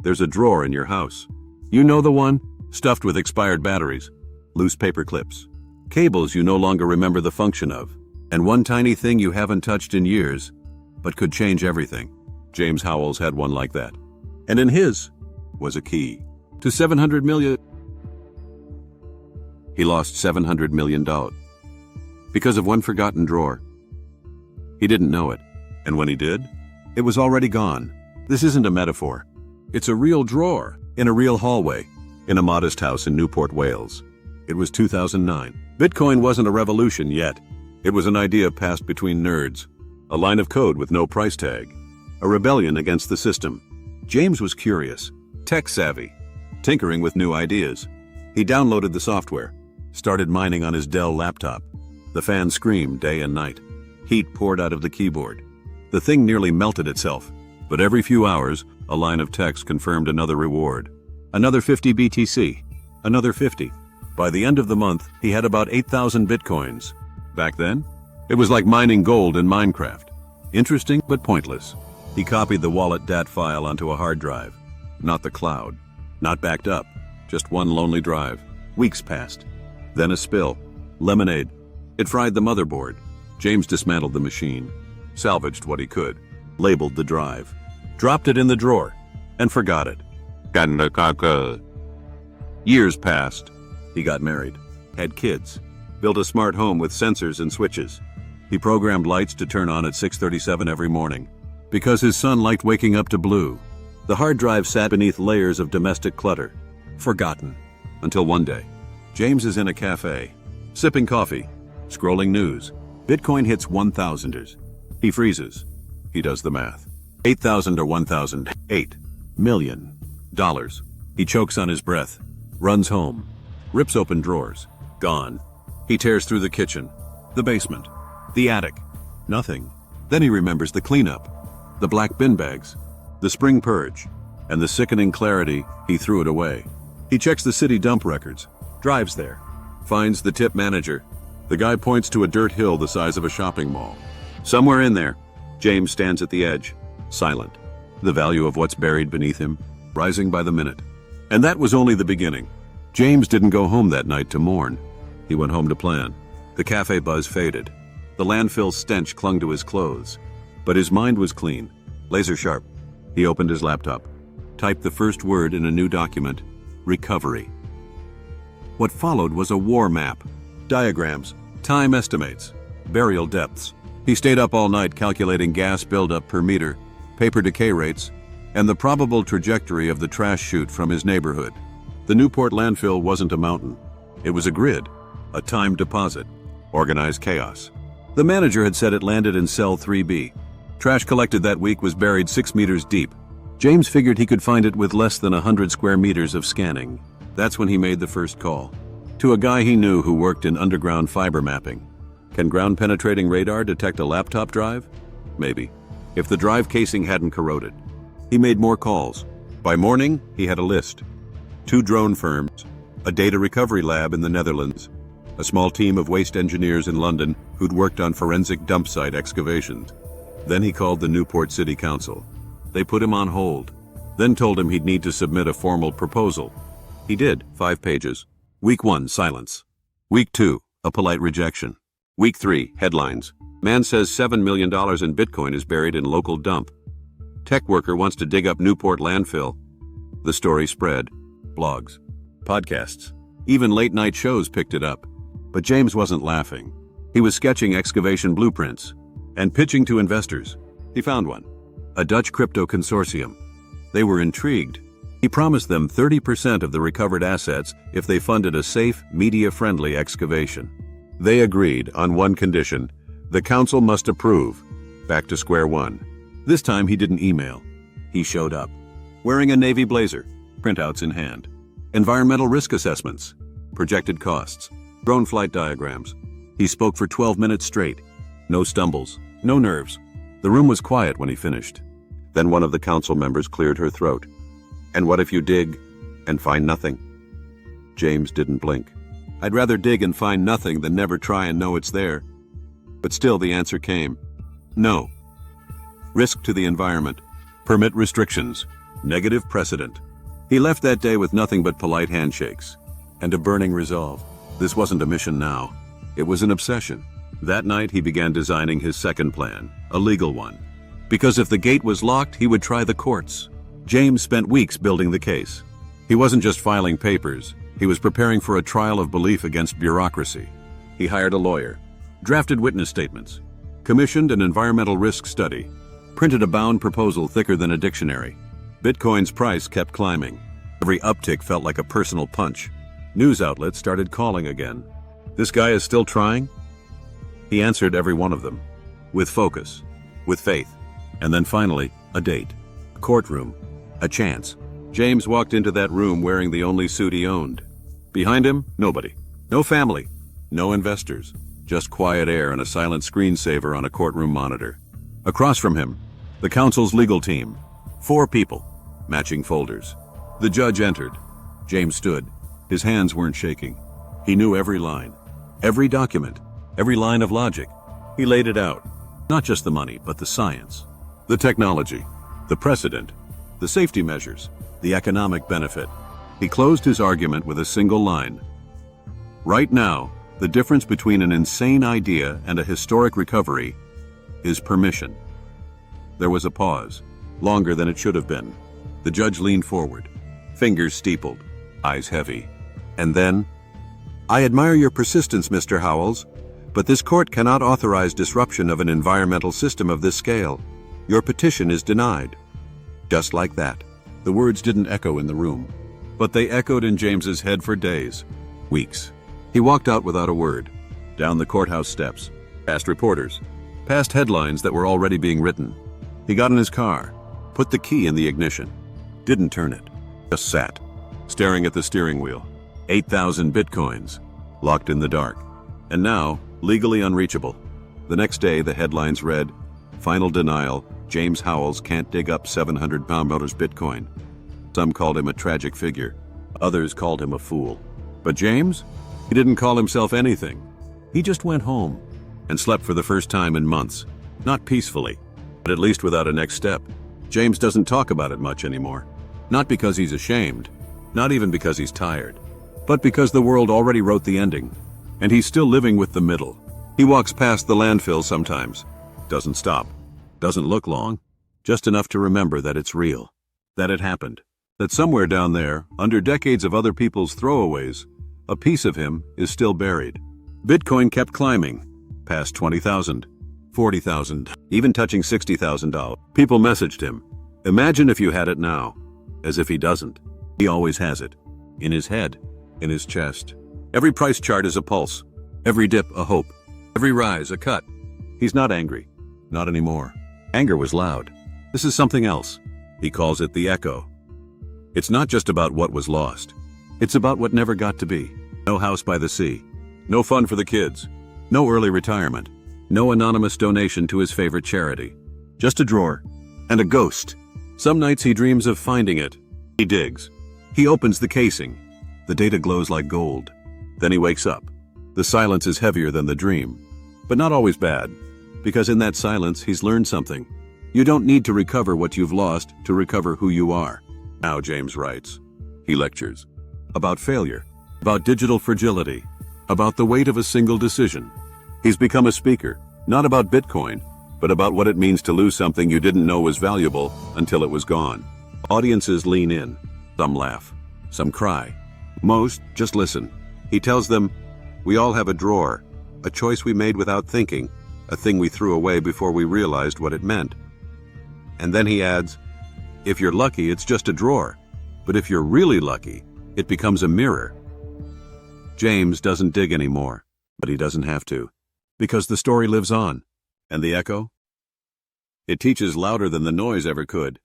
There's a drawer in your house. You know the one? Stuffed with expired batteries, loose paper clips, cables you no longer remember the function of, and one tiny thing you haven't touched in years, but could change everything. James Howells had one like that. And in his was a key to 700 million. He lost $700 million because of one forgotten drawer. He didn't know it, and when he did, it was already gone. This isn't a metaphor. It's a real drawer in a real hallway in a modest house in Newport, Wales. It was 2009. Bitcoin wasn't a revolution yet. It was an idea passed between nerds, a line of code with no price tag, a rebellion against the system. James was curious, tech-savvy, tinkering with new ideas. He downloaded the software, started mining on his Dell laptop. The fan screamed day and night. Heat poured out of the keyboard. The thing nearly melted itself, but every few hours, a line of text confirmed another reward. Another 50 BTC, another 50. By the end of the month, he had about 8,000 bitcoins. Back then, it was like mining gold in Minecraft. Interesting, but pointless. He copied the wallet DAT file onto a hard drive. Not the cloud. Not backed up. Just one lonely drive. Weeks passed. Then a spill. Lemonade. It fried the motherboard. James dismantled the machine, salvaged what he could, labeled the drive, dropped it in the drawer, and forgot it. Years passed. He got married, had kids, built a smart home with sensors and switches. He programmed lights to turn on at 6:37 every morning, because his son liked waking up to blue. The hard drive sat beneath layers of domestic clutter, forgotten, until one day. James is in a cafe, sipping coffee, scrolling news. Bitcoin hits 1,000ers. He freezes. He does the math. 8,000 or 1,000. $8 million. He chokes on his breath, runs home, rips open drawers. Gone. He tears through the kitchen, the basement, the attic. Nothing. Then he remembers the cleanup, the black bin bags, the spring purge, and the sickening clarity. He threw it away. He checks the city dump records, drives there, finds the tip manager. The guy points to a dirt hill the size of a shopping mall. Somewhere in there, James stands at the edge, silent, the value of what's buried beneath him, rising by the minute. And that was only the beginning. James didn't go home that night to mourn. He went home to plan. The cafe buzz faded. The landfill stench clung to his clothes. But his mind was clean, laser sharp. He opened his laptop, typed the first word in a new document, recovery. What followed was a war map, diagrams, time estimates, burial depths. He stayed up all night calculating gas buildup per meter, paper decay rates, and the probable trajectory of the trash chute from his neighborhood. The Newport landfill wasn't a mountain. It was a grid, a timed deposit, organized chaos. The manager had said it landed in cell 3B. Trash collected that week was buried 6 meters deep. James figured he could find it with less than 100 square meters of scanning. That's when he made the first call. To a guy he knew who worked in underground fiber mapping. Can ground-penetrating radar detect a laptop drive? Maybe, if the drive casing hadn't corroded. He made more calls. By morning, he had a list. 2 drone firms, a data recovery lab in the Netherlands, a small team of waste engineers in London who'd worked on forensic dump site excavations. Then he called the Newport City Council. They put him on hold, then told him he'd need to submit a formal proposal. He did, 5 pages. Week 1, silence. Week 2, a polite rejection. Week 3, headlines. Man says $7 million in Bitcoin is buried in local dump. Tech worker wants to dig up Newport landfill. The story spread. Blogs, podcasts, even late-night shows picked it up. But James wasn't laughing. He was sketching excavation blueprints and pitching to investors. He found one, a Dutch crypto consortium. They were intrigued. He promised them 30% of the recovered assets if they funded a safe, media-friendly excavation. They agreed on one condition: the council must approve. Back to square one. This time he didn't email. He showed up, wearing a navy blazer, printouts in hand. Environmental risk assessments, projected costs, drone flight diagrams. He spoke for 12 minutes straight. No stumbles, no nerves. The room was quiet when he finished. Then one of the council members cleared her throat. And what if you dig and find nothing? James didn't blink. I'd rather dig and find nothing than never try and know it's there. But still the answer came. No. Risk to the environment. Permit restrictions. Negative precedent. He left that day with nothing but polite handshakes and a burning resolve. This wasn't a mission now. It was an obsession. That night he began designing his second plan, a legal one. Because if the gate was locked, he would try the courts. James spent weeks building the case. He wasn't just filing papers. He was preparing for a trial of belief against bureaucracy. He hired a lawyer, drafted witness statements, commissioned an environmental risk study, printed a bound proposal thicker than a dictionary. Bitcoin's price kept climbing. Every uptick felt like a personal punch. News outlets started calling again. This guy is still trying? He answered every one of them, with focus, with faith. And then finally, a date, a courtroom, a chance. James walked into that room wearing the only suit he owned. Behind him, nobody. No family, no investors, just quiet air and a silent screensaver on a courtroom monitor. Across from him, the counsel's legal team. 4 people, matching folders. The judge entered. James stood. His hands weren't shaking. He knew every line, every document, every line of logic. He laid it out. Not just the money, but the science, the technology, the precedent, the safety measures, the economic benefit. He closed his argument with a single line. Right now, the difference between an insane idea and a historic recovery is permission. There was a pause, longer than it should have been. The judge leaned forward, fingers steepled, eyes heavy. And then, "I admire your persistence, Mr. Howells, but this court cannot authorize disruption of an environmental system of this scale. Your petition is denied." Just like that. The words didn't echo in the room, but they echoed in James's head for days, weeks. He walked out without a word, down the courthouse steps, past reporters, past headlines that were already being written. He got in his car, put the key in the ignition, didn't turn it, just sat, staring at the steering wheel. 8,000 bitcoins, locked in the dark, and now legally unreachable. The next day, the headlines read, "Final denial, James Howells can't dig up 700 pound Bitcoin." Some called him a tragic figure. Others called him a fool. But James? He didn't call himself anything. He just went home and slept for the first time in months. Not peacefully, but at least without a next step. James doesn't talk about it much anymore. Not because he's ashamed, not even because he's tired, but because the world already wrote the ending, and he's still living with the middle. He walks past the landfill sometimes, doesn't stop, doesn't look long, just enough to remember that it's real, that it happened, that somewhere down there, under decades of other people's throwaways, a piece of him is still buried. Bitcoin kept climbing, past 20,000, 40,000, even touching $60,000. People messaged him, "Imagine if you had it now," as if he doesn't. He always has it, in his head, in his chest. Every price chart is a pulse, every dip a hope, every rise a cut. He's not angry, not anymore. Anger was loud. This is something else. He calls it the echo. It's not just about what was lost. It's about what never got to be. No house by the sea, no fun for the kids, no early retirement, no anonymous donation to his favorite charity. Just a drawer and a ghost. Some nights he dreams of finding it. He digs. He opens the casing. The data glows like gold. Then he wakes up. The silence is heavier than the dream, but not always bad, because in that silence he's learned something. You don't need to recover what you've lost to recover who you are. Now James writes. He lectures about failure, about digital fragility, about the weight of a single decision. He's become a speaker, not about Bitcoin, but about what it means to lose something you didn't know was valuable until it was gone. Audiences lean in. Some laugh, some cry. Most just listen. He tells them, "We all have a drawer, a choice we made without thinking, a thing we threw away before we realized what it meant." And then he adds, "If you're lucky, it's just a drawer. But if you're really lucky, it becomes a mirror." James doesn't dig anymore, but he doesn't have to, because the story lives on. And the echo? It teaches louder than the noise ever could.